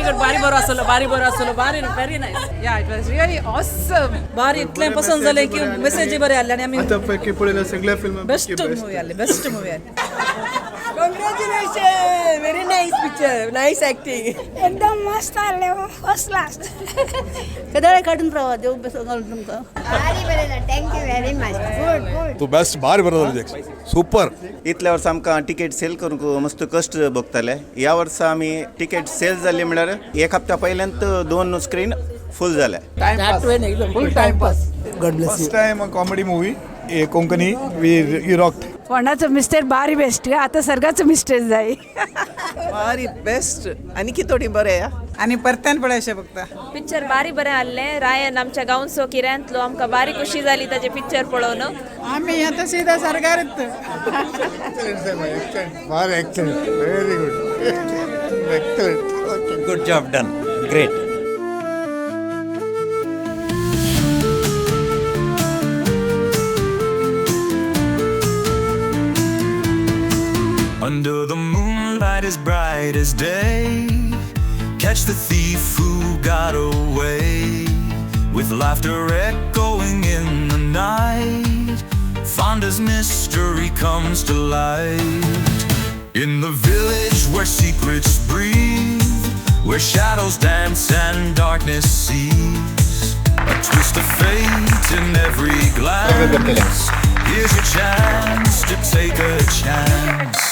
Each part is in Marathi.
गुड बारी बरो आसलो बारी व्हेरी नाईस या इट वाज रियली ऑसम बारी इतले पसंद झाले की मेसेज बरे आले आणि आम्ही आतापैकी पुढे सगळ्या फिल्म बेस्ट मूवी आले बेस्ट मूवी आले Congratulations! Very nice picture. Nice acting. एकदम मस्त आले फर्स्ट क्लास कदाळे काढून राहा देव बेसो घालून तुमका भारी बरेला thank you very much good good तू बेस्ट भारी बरो सुपर इतल्या वर्सा आमकां तिकेट सेल करूंक मस्त कश्ट भोगताले ह्या वर्सा आमी तिकेट सेल जाल्ली म्हळ्यार एक हप्त्या पयल्यांत 2 स्क्रीन फुल जाल्या full timepass first time comedy movie Konkani we rocked कोणाचं मिस्टेक बारी बेस्ट आता सर्गाचं मिस्टेक जाय भारी बेस्ट आणि कितोडी बरे आणि परत्यान पळयशे बघता पिक्चर बारी बरें आहलें रायन आमच्या गांवन सो किऱ्यांतलो आमकां बारी खुशी जाली ताजे पिक्चर पळोवन आम्ही आता सीधा सरकारच फार excellent very good excellent good job done great Under the moonlight as bright as day, catch the thief who got away. With laughter echoing in the night, Fonda's mystery comes to light. In the village where secrets breathe, where shadows dance and darkness sees, a twist of fate in every glance. Here's your chance to take a chance.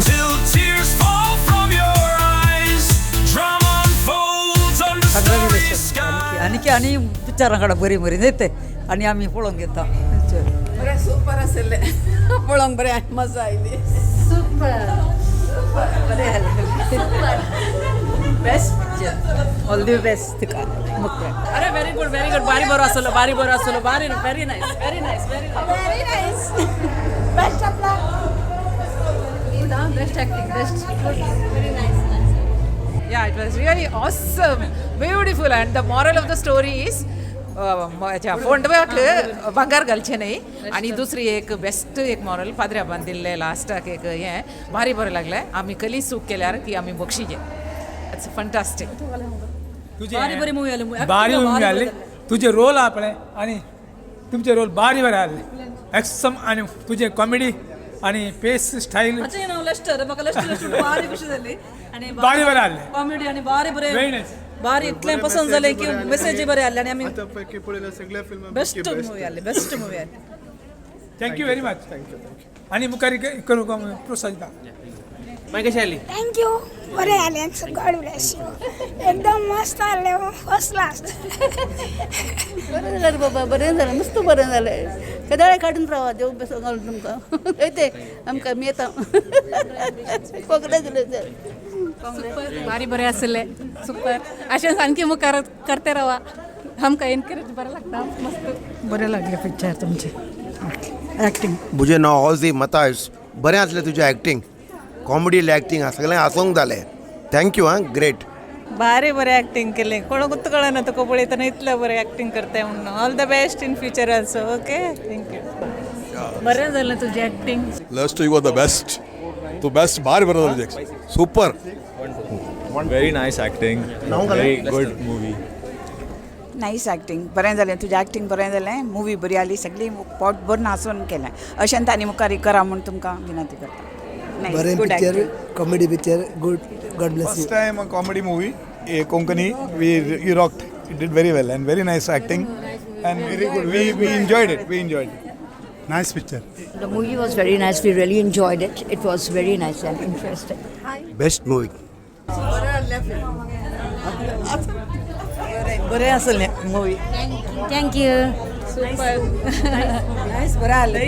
Till tears fall from your eyes, drama unfolds under starry skies. आणि पिक्चराकडे बरी बरी येते आणि आम्ही पळून घेता बरे सुपर आसले पळोवंक बरे मजा आयली best picture all the best तुका अरे व्हेरी गुड बारी बरो आसलो बारी very nice very nice best of luck best acting best very nice या it was really awesome beautiful and the moral of the story is फोंडव्याक भांगार घालचे नाही आणि दुसरी एक बेस्ट एक मॉरल पाद्र्या बांदिल्ले लास्टाक एक हें भारी बरें लागलें आमी कली चूक केल्यार ती आमी बक्षिजे इट्स फंटास्टीक बारी बरी मूवी आली बारी मूवी आली तुझे रोल आपले आणि तुमचे रोल बारी बरे आले एक्सम आणि तुझे कॉमेडी आणि पेस स्टाईल लस्टर म्हाका लस्टर बारी कशी झाली आणि बारी बरे आले कॉमेडी आणि बारी बरे Very nice. बारी इतले पसंद झाले की मेसेज बरे आले आणि आम्ही आतापैकी पुढे सगळ्या फिल्म बेस्ट मूवी आले बेस्ट मूवी आले थँक्यू व्हेरी मच आणि मुखारी करू का प्रोत्साहित कशी आली थँक्यू बरे आले गॉड ब्लेस यू एकदम मस्त आले फर्स्ट क्लास बरं झालं बाबा बरें झालं मस्त बरें झालं कदाळे काढून राहा देव बेसो घालून तुमकां येते आमकां मी येता कॉंग्रॅच्युलेशन बारी बरे आसले सुपर अशें आणखी मुखार करते राहा आमकां एनकरेज बरें लागता मस्त बरें लागले पिक्चर तुमचे एक्टिंग म्हजें नांव हॉझी मतायस बरें आसलें तुजें एक्टींग कॉमेडी एक्टींग सगळें आसूंक जालें थँक्यू आं ग्रेट बारी बरें एक्टींग केलें कोणाकूच कळना तुका पळयतना इतलें बरें एक्टींग करता म्हणून all the best in future also okay thank you बरें जालें तुजें acting last you are the best तू बेस्ट भारी बरो super Very nice acting. Very good movie. Nice acting बरें जालें तुजें एक्टिंग बरें जालें मुवी बरी आली सगळी पोट भरून हांसून केलें अशें तांणी मुखारी करा म्हूण तुमकां विनंती करता बरें picture comedy picture good god bless first time comedy movie Konkani we rocked it did very well and very nice acting and very good we enjoyed it nice picture The movie was very nice. We really enjoyed it. It was very nice and interesting. Best movie बरें आसलें मुवी Thank you. नायस बरें आसलें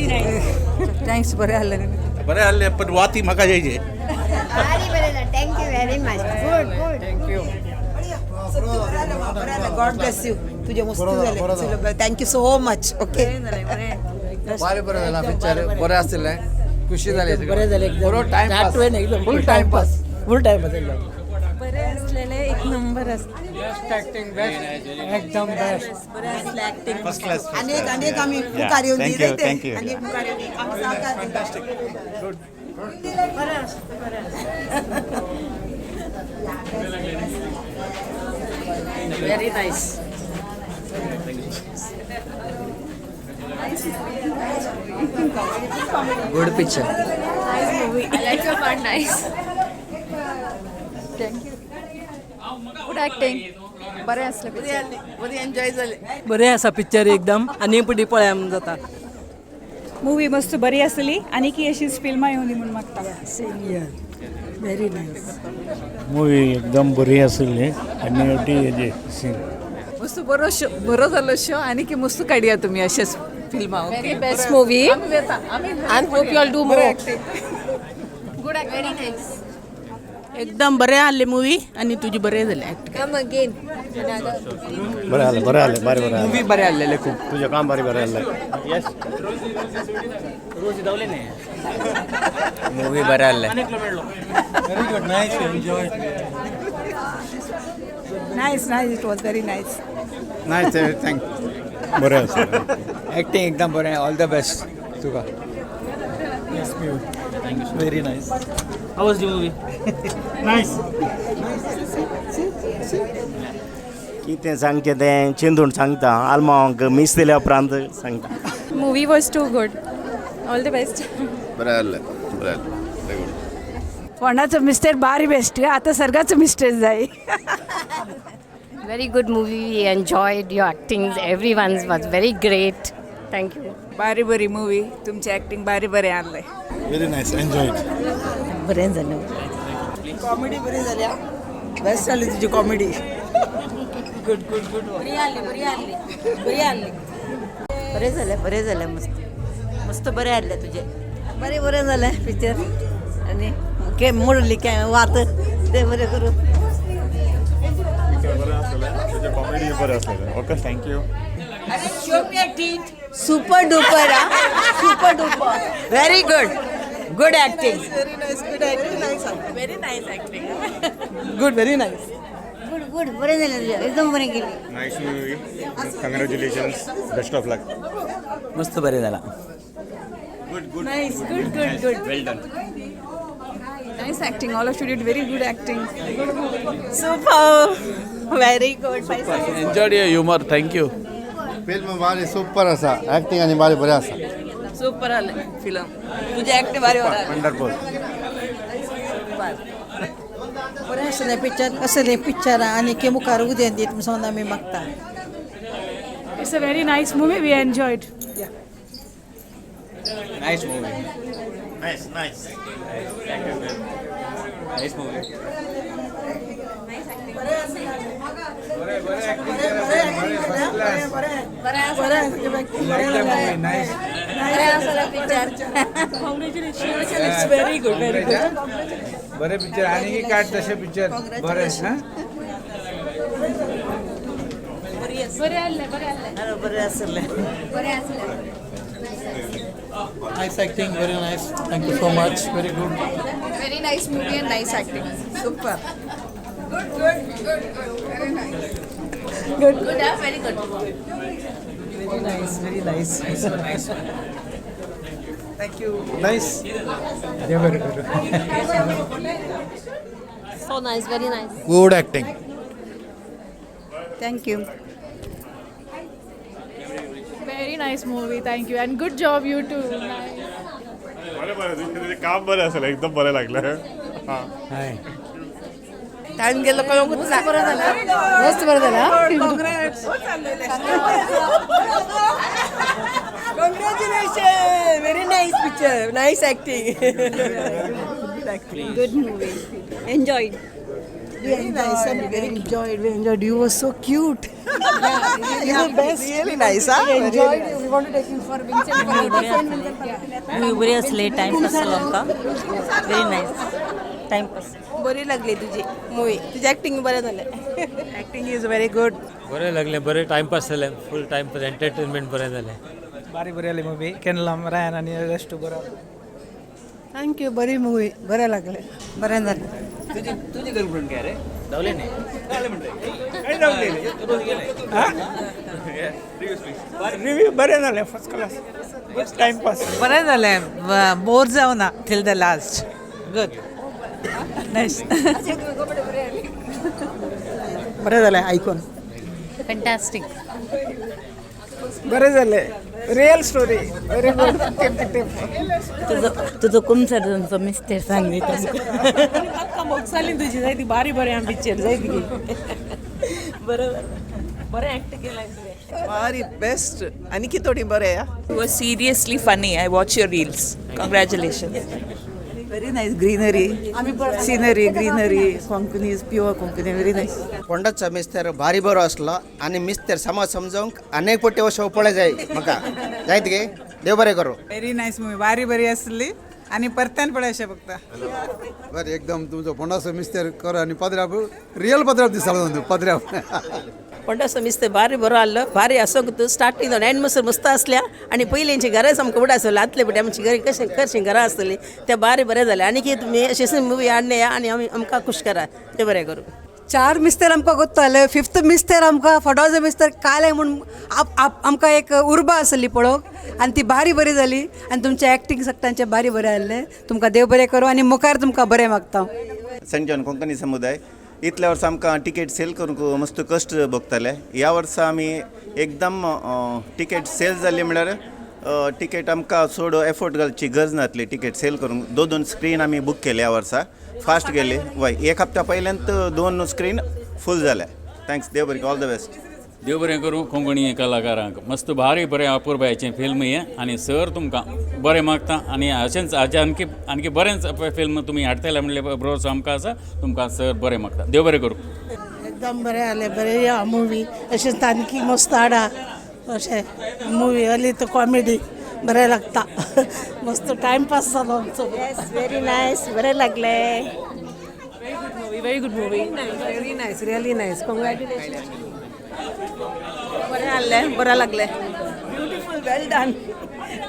थँक्स बरें आसलें बरें आसलें पण वाती म्हाका जायचे भारी बरेला thank you very much good good thank you god bless you तुझे मस्त झाले थँक्यू सो मच ओके बारी बरें जाला पिक्चर बरें आसलें खुशी जाली बरें जालें बरो टाइम एकदम फुल टाइम पास बरें आसलेलें एक नंबर बेस्ट ॲक्टिंग बेस्ट एकदम बेस्ट फर्स्ट क्लास अनेक आम्ही thank you Very nice. Good picture good acting बरें आसलें बरी एन्जॉय झाले बरें आसा पिक्चर एकदम आनी पुढे पळया म्हणून जाता मूवी मस्त बरी आसली आनी की अशीच फिल्मां येवनी म्हणून मागता व्हेरी नायस मूवी एकदम बरी आसली आनी हेजे सीन मस्त बरो जालो शो आणि की मस्त काडया तुम्ही अशेच फिल्मा very best movie and hope you all do more good very nice एकदम बरें आसले मूवी आनी तुजी बरें जालें कम अगेन बरें आले बरें बरें मूवी बरें आसलेले खूब तुझें काम बरें आसलें मूवी बरें आसलें very good nice enjoy nice it was very nice nice thank you बरें आसा ॲक्टिंग एकदम बरें all the best Tuka very nice how वाज द मूवी कितें सांगचें तें चिंतून सांगता आल्मांक मीस दिल्या उपरांत सांगता movie was too good all the best बरें आसलें बरें आसलें वेरी गुड कोणाचं मिस्टर बारी बेस्ट आता सर्गाचं मिस्टर जाय Very good movie. We enjoyed your acting. Everyone's was very great. Thank you. बारी बरी मूवी तुमची ॲक्टिंग बारी बरें आसलें व्हेरी नायस एन्जॉयड बरें जालें कॉमेडी बरी जाल्या बेस्ट जाली तुजी कॉमेडी गुड बरी आसली बरें जालें मस्त बरें आसलें तुजें बरें जालें पिक्चर आनी मोडली काय वात ते बरें करून कॉमेडी बरें आसलें okay thank you super duper very good acting good very nice good बरें जालें तुजें एकदम बरें केली नायस मूवी कंग्रॅच्युलेशन्स बेस्ट ऑफ लक मस्त बरें जाला nice good well done nice acting all of you did very good acting super very good enjoyed your humour thank you film बारी सुपर आसा ॲक्टिंग आनी बारी बरें आसा सूपर आले फिल्म तुझी ॲक्टिंग बारी वंडरफूल बरें आसलें पिक्चर असलें पिक्चर आनी की मुखार उदें दीत म्हणून आमी मागता it's a very nice movie we enjoyed nice movie nice nice movie very good बरें पिक्चर आनी की काड तशें पिक्चर बरें हां बरें आसलें nice acting very nice thank you so much very good very nice movie and nice acting super very nice thank you nice बरें So nice, very nice. Good acting thank you Very nice movie. Thank you. And good job, you too. Nice. बरें काम बरें आसलें एकदम बरें लागलें हां टाइम गेलो का मस्त बरं झालं मस्त बरं झालं. Congratulation very nice picture nice acting Good movie. Enjoyed. Very nice and very enjoyed. We enjoyed. You were so cute. You're the best. Really nice, huh? We enjoyed. We want to take you for Vincent Very बरे असले टाइमपास जालो आमकां व्हेरी नायस टाइमपास बरी लागली तुझी मूवी तुझी ॲक्टिंग बरें जालें ॲक्टिंग इज व्हेरी गुड बरें लागलें बरें टायमपास जालें फूल टायमपास एंटरटेनमेंट बरें जालें बारी बरी आली मूवी केनलम रायन आनी रेस्ट बरो थँक्यू बरी मूवी बरें लागलें बरें जालें तुझी गर्लफ्रेंड काय रे रिव्ह्यू बरे झाले फर्स्ट क्लास टाइमपास. बरं झालं बोर जाऊ ना till the last. Good nice. बरे झाले ऐकून. फॅन्टॅस्टिक. बरे झाले. Real story very good. तुझं कुमचं मिस्टर सांगली मोगसाली तुझी जाय ती बारी बरे आम पिक्चर जाय ती बरोबर. बरें ऍक्ट केलाय तुवें. Very best. आणि कितोडी बरें या. You were seriously funny. I watch your reels. Congratulations. Very nice greenery. Scenery, greenery. Konkani is pure Konkani. Very nice. फोंडाचा मिस्तर भारी बरो असलो आणि मिस्तर समाज समजावंक अनेक पट्टी वर्ष पळय जाय म्हाका जायत गे. देव बरें करो. Very nice movie. बारी बरी आसली आणि परत्यान पळयशें फक्त. बरें एकदम तुमचो पोंडाचो मिस्तर कर आनी पदराप रियल पदराप दिसलो पदराप. पोंडाचो मिस्तर बारी बरो आहलो. बारी आसो स्टार्टींग एंड मसर मस्त आसल्या आणि पयलींची घरां सामको बड आसले. आतले बट आमची घरी कशी घरां आसतली ते बारी बरें जालें. आनी कितें तुमी अशें मुवी हाडणे आनी आमकां खुश करा. ते बरें करूं. 4 मिस्तर आमकां गोत्ताले. 5th मिस्तर आमकां फोटोचो मिस्तर काले म्हूण आमकां एक उर्बा आसली पळोवंक आनी ती बारी बरी जाली. आनी तुमचें एक्टींग सगळ्यांचें बारी बरें आहलें. तुमकां देव बरें करूं आनी मुखार तुमकां बरें मागता. सेंट जॉन कोंकणी समुदाय इतल्या वर्सां आमकां तिकेट सेल करूंक मस्त कश्ट भोगताले. ह्या वर्सा आमी एकदम तिकेट सेल जाल्ली म्हळ्यार तिकेट आमकां चड एफोर्ट घालची गरज नासली. तिकेट सेल करूंक 2 स्क्रीन आमी बूक केले ह्या वर्सा. फास्ट गेले. वय 1 हप्त्या पयल्यांत 2 स्क्रीन फूल जाल्या. थँक्स. देव बरें. All the best. देव बरें करूं कोंकणी कलाकारांक. मस्त भारी बरें अपुर्बायेचें फिल्म हें आनी सर तुमकां बरें मागता आनी अशेंच आणखी बरेंच फिल्म तुमी हाडटले म्हणले भरोसो आमकां आसा. तुमकां सर बरें मागता. देव बरें करूं. एकदम बरें आहलें. बरें या मुवी अशें तानकी मस्त हाडा. अशें मुवी आली तो कॉमेडी बरें लागता. मस्त टायमपास जालो आमचो. Very nice. बरें लागलें. Very good movie. Very nice. Really nice. Congratulation. बरें आहलें. बरें लागलें. Beautiful. Well done.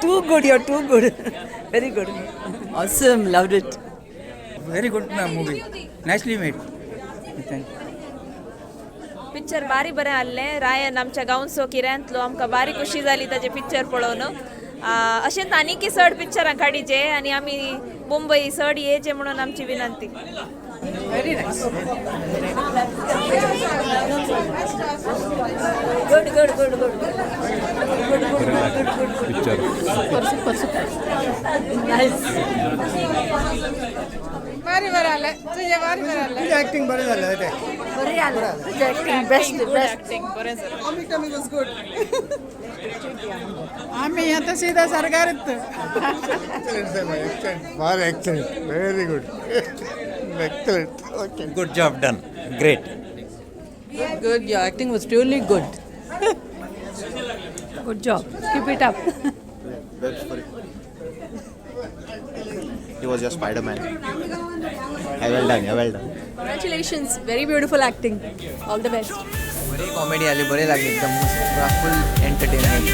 Too good. You're too good. Very good. Awesome. Loved it. Very good movie. Nicely made. Picture बारी बरें आहलें. रायन आमच्या गांवचो किऱ्यांतलो आमकां बारी खुशी जाली ताजे पिक्चर पळोवन. अशेंच आनीकय चड पिक्चरां काडीचे आनी आमी मुंबई चड येचे म्हणून आमची विनंती. Very nice. Good good good good. बारी बरें आहलें. तुजें बारी बरें आहलें. तुझें एक्टिंग बरें जालें ते. बरें आहलें. तुजें एक्टींग बेस्ट बेस्ट. बरें जालें. आम्ही आता सीधा सरकारच. फार excellent. Very good. Excellent. Okay. Good job done. Great. Good. Your acting was really good. Good job. Keep it up. He was your Spider-Man. Well done. Congratulations. Very beautiful acting. All the best. बरी कॉमेडी आली. बरे लागली एकदम. फुल एंटरटेनमेंट.